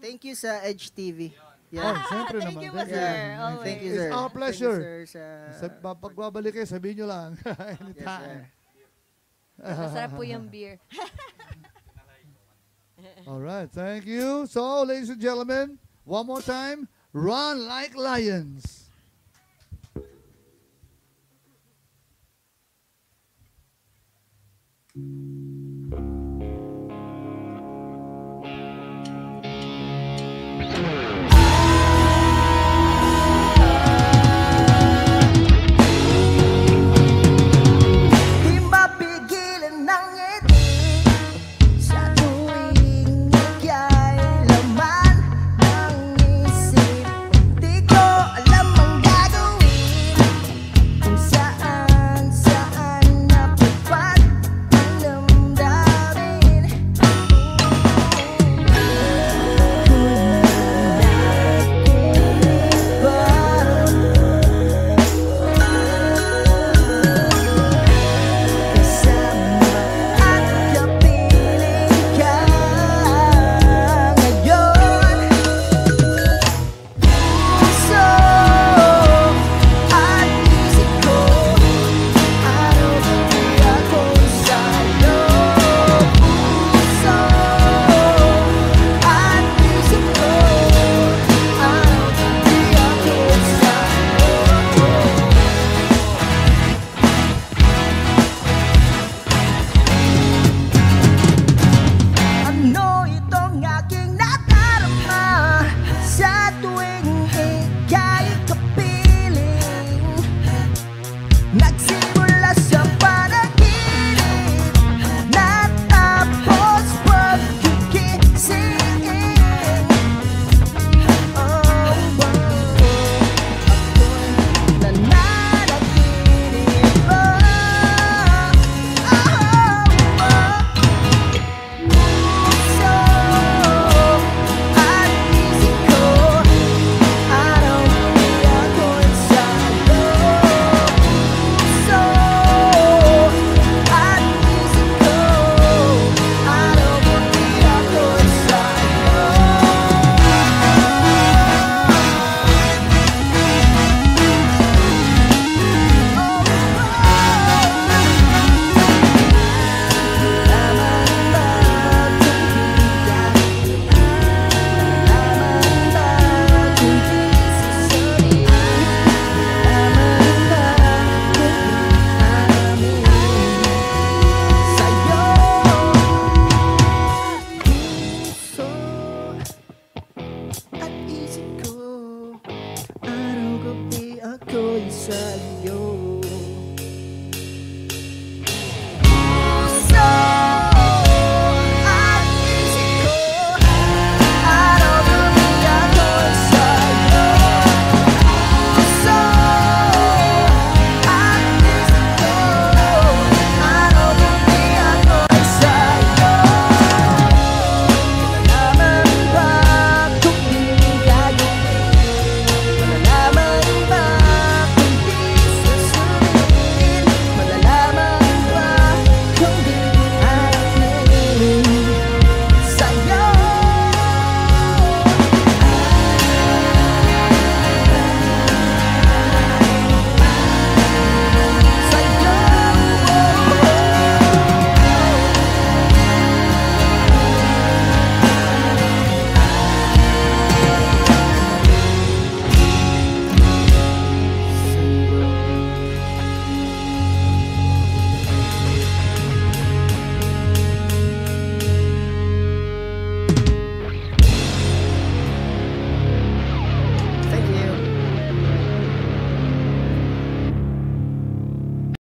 Thank you sa Edge TV. Oh, siyempre Thank naman. you, Master. Always. Thank you, It's sir. our pleasure. Thank you, sir, Sa pagbabalik kayo, sabihin nyo lang. Yes, Anytime. sir. Masarap po yung beer. All right, thank you. So, ladies and gentlemen, one more time, run like lions. Di mapigilan ng ngiti sa tuwing ika'y laman ng isip. Di ko alam ang gagawin kung saan napupat ang damdamin. Kasama at kapiling ka ngayon. Puso at isip ko, araw-gabi ako'y sa'yo. Puso at isip ko, araw-gabi ako'y sa'yo. Ano itong aking nadarama sa tuwing ika'y kapiling? Nagsimula sa panaginip, natapos pagkikising. Oh, ako'y nananaginip pa. Puso at isip ko, araw-gabi ako'y sa'yo. Puso at isip ko, araw-gabi ako'y sa'yo. At isip ko, araw-gabi ako'y sa'yo.